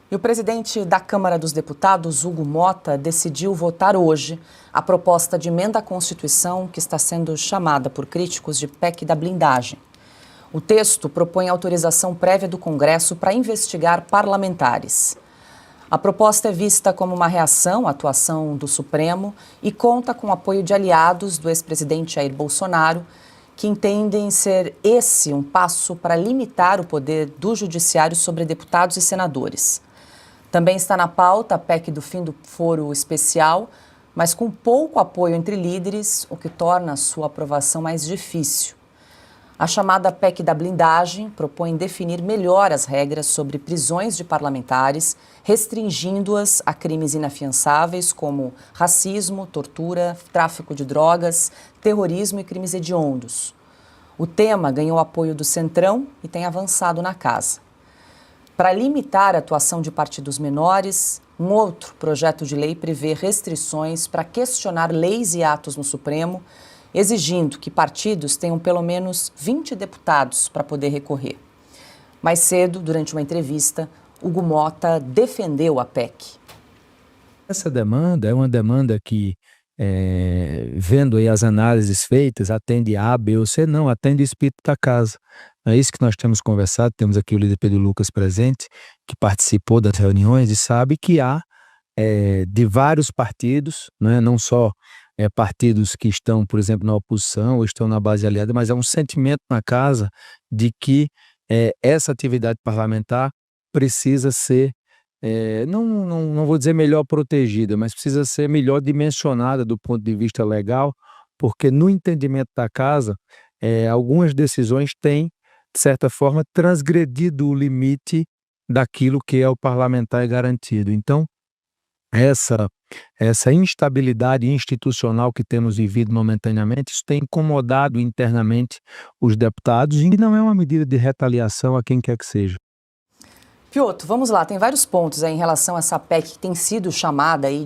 E o presidente da Câmara dos Deputados, Hugo Motta, decidiu votar hoje a proposta de emenda à Constituição que está sendo chamada por críticos de PEC da blindagem. O texto propõe autorização prévia do Congresso para investigar parlamentares. A proposta é vista como uma reação à atuação do Supremo e conta com o apoio de aliados do ex-presidente Jair Bolsonaro, que entendem ser esse um passo para limitar o poder do judiciário sobre deputados e senadores. Também está na pauta a PEC do fim do foro especial, mas com pouco apoio entre líderes, o que torna a sua aprovação mais difícil. A chamada PEC da blindagem propõe definir melhor as regras sobre prisões de parlamentares, restringindo-as a crimes inafiançáveis como racismo, tortura, tráfico de drogas, terrorismo e crimes hediondos. O tema ganhou apoio do Centrão e tem avançado na casa. Para limitar a atuação de partidos menores, um outro projeto de lei prevê restrições para questionar leis e atos no Supremo, exigindo que partidos tenham pelo menos 20 deputados para poder recorrer. Mais cedo, durante uma entrevista, Hugo Motta defendeu a PEC. Essa demanda é uma demanda que, vendo aí as análises feitas, atende A, B ou C, não, atende o espírito da casa. É isso que nós temos conversado, temos aqui o líder Pedro Lucas presente, que participou das reuniões e sabe que há de vários partidos, não só partidos que estão, por exemplo, na oposição ou estão na base aliada, mas é um sentimento na casa de que essa atividade parlamentar precisa ser, não vou dizer melhor protegida, mas precisa ser melhor dimensionada do ponto de vista legal, porque no entendimento da casa, algumas decisões têm, de certa forma, transgredido o limite daquilo que é o parlamentar garantido. Então, essa instabilidade institucional que temos vivido momentaneamente, isso tem incomodado internamente os deputados e não é uma medida de retaliação a quem quer que seja. Piotr, vamos lá, tem vários pontos aí em relação a essa PEC que tem sido chamada aí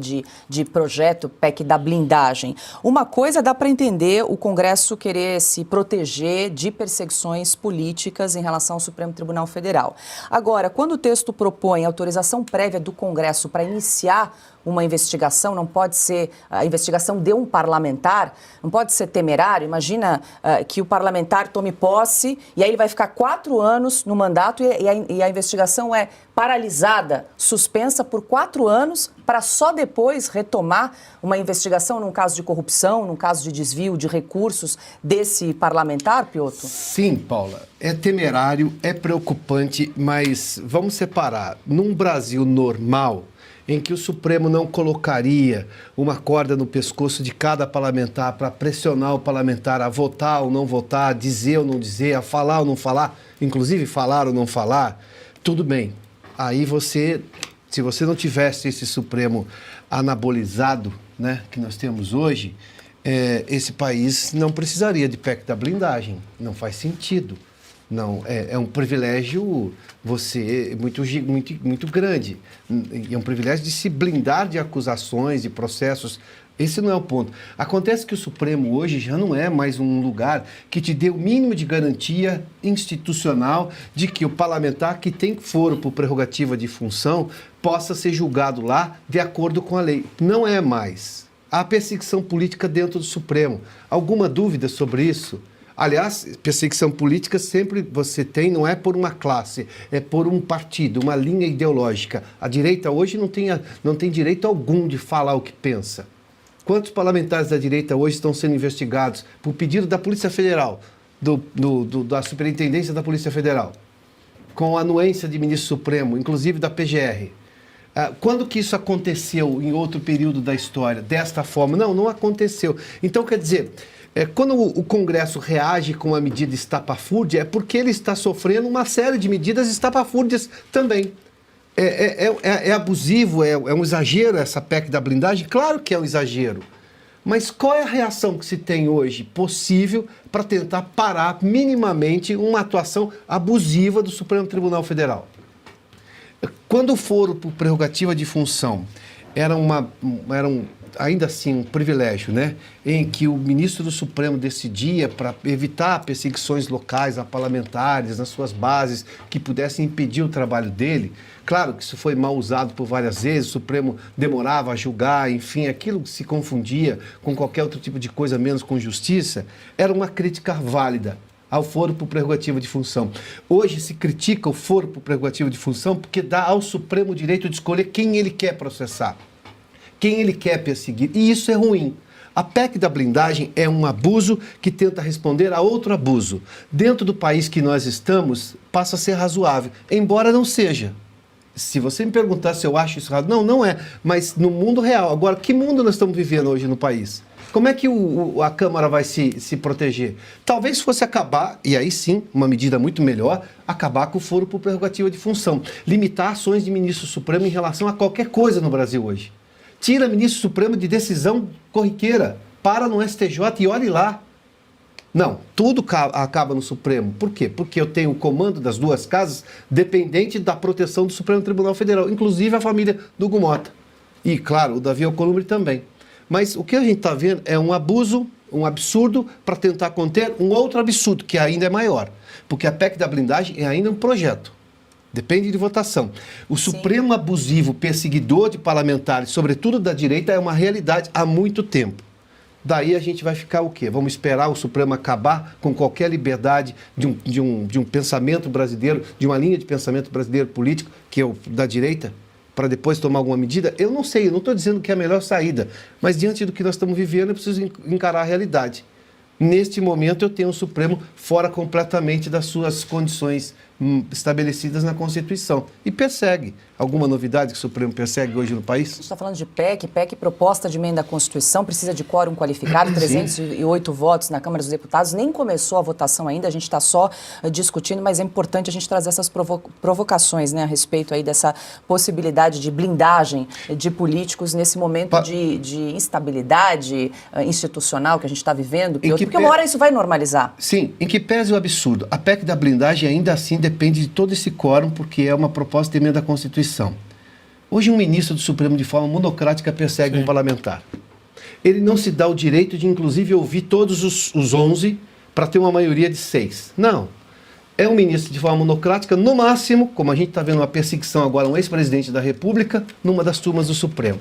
de projeto PEC da blindagem. Uma coisa dá para entender o Congresso querer se proteger de perseguições políticas em relação ao Supremo Tribunal Federal. Agora, quando o texto propõe autorização prévia do Congresso para iniciar uma investigação, não pode ser a investigação de um parlamentar, não pode ser temerário. Imagina que o parlamentar tome posse e aí ele vai ficar 4 anos no mandato e a investigação é paralisada, suspensa por 4 anos para só depois retomar uma investigação num caso de corrupção, num caso de desvio de recursos desse parlamentar, Piotr? Sim, Paula, é temerário, é preocupante, mas vamos separar. Num Brasil normal, em que o Supremo não colocaria uma corda no pescoço de cada parlamentar para pressionar o parlamentar a votar ou não votar, a dizer ou não dizer, a falar ou não falar, inclusive falar ou não falar, tudo bem. Aí se você não tivesse esse Supremo anabolizado, que nós temos hoje, esse país não precisaria de PEC da blindagem, não faz sentido. Não, é um privilégio muito grande. É um privilégio de se blindar de acusações, de processos. Esse não é o ponto. Acontece que o Supremo hoje já não é mais um lugar que te dê o mínimo de garantia institucional de que o parlamentar que tem foro por prerrogativa de função possa ser julgado lá de acordo com a lei. Não é mais. Há perseguição política dentro do Supremo. Alguma dúvida sobre isso? Aliás, perseguição política sempre você tem, não é por uma classe, é por um partido, uma linha ideológica. A direita hoje não tem direito algum de falar o que pensa. Quantos parlamentares da direita hoje estão sendo investigados por pedido da Polícia Federal, da Superintendência da Polícia Federal, com a anuência de ministro supremo, inclusive da PGR? Quando que isso aconteceu em outro período da história, desta forma? Não aconteceu. Então, quer dizer, quando o Congresso reage com uma medida estapafúrdia, é porque ele está sofrendo uma série de medidas estapafúrdias também. É abusivo, é um exagero essa PEC da blindagem? Claro que é um exagero. Mas qual é a reação que se tem hoje possível para tentar parar minimamente uma atuação abusiva do Supremo Tribunal Federal? Quando o foro por prerrogativa de função era ainda assim, um privilégio, né? Em que o ministro do Supremo decidia para evitar perseguições locais a parlamentares nas suas bases que pudessem impedir o trabalho dele. Claro que isso foi mal usado por várias vezes, o Supremo demorava a julgar, enfim, aquilo se confundia com qualquer outro tipo de coisa, menos com justiça, era uma crítica válida ao foro por prerrogativa de função. Hoje se critica o foro por prerrogativa de função porque dá ao Supremo o direito de escolher quem ele quer processar, quem ele quer perseguir, e isso é ruim. A PEC da blindagem é um abuso que tenta responder a outro abuso. Dentro do país que nós estamos, passa a ser razoável, embora não seja. Se você me perguntar se eu acho isso errado, não é, mas no mundo real. Agora, que mundo nós estamos vivendo hoje no país? Como é que a Câmara vai se proteger? Talvez fosse acabar, e aí sim, uma medida muito melhor, acabar com o foro por prerrogativa de função. Limitar ações de ministro supremo em relação a qualquer coisa no Brasil hoje. Tira ministro supremo de decisão corriqueira, para no STJ e olhe lá. Não, tudo acaba no Supremo. Por quê? Porque eu tenho o comando das duas casas dependente da proteção do Supremo Tribunal Federal, inclusive a família do Hugo Mota. E, claro, o Davi Alcolumbre também. Mas o que a gente está vendo é um abuso, um absurdo para tentar conter um outro absurdo, que ainda é maior. Porque a PEC da blindagem é ainda um projeto. Depende de votação. O Supremo abusivo, perseguidor de parlamentares, sobretudo da direita, é uma realidade há muito tempo. Daí a gente vai ficar o quê? Vamos esperar o Supremo acabar com qualquer liberdade de um pensamento brasileiro, de uma linha de pensamento brasileiro político, que é o da direita, para depois tomar alguma medida? Eu não sei, eu não estou dizendo que é a melhor saída, mas diante do que nós estamos vivendo, eu preciso encarar a realidade. Neste momento, eu tenho o Supremo fora completamente das suas condições estabelecidas na Constituição. E persegue. Alguma novidade que o Supremo persegue hoje no país? A gente está falando de PEC, proposta de emenda à Constituição, precisa de quórum qualificado, 308 votos na Câmara dos Deputados, nem começou a votação ainda, a gente está só discutindo, mas é importante a gente trazer essas provocações, né, a respeito aí dessa possibilidade de blindagem de políticos nesse momento de instabilidade institucional que a gente está vivendo, porque uma hora isso vai normalizar. Sim, em que pese o absurdo. A PEC da blindagem ainda assim depende de todo esse quórum, porque é uma proposta de emenda à Constituição. Hoje um ministro do Supremo de forma monocrática persegue um parlamentar. Ele não se dá o direito de inclusive ouvir todos os 11 para ter uma maioria de 6. Não. É um ministro de forma monocrática, no máximo, como a gente está vendo uma perseguição agora a um ex-presidente da República, numa das turmas do Supremo.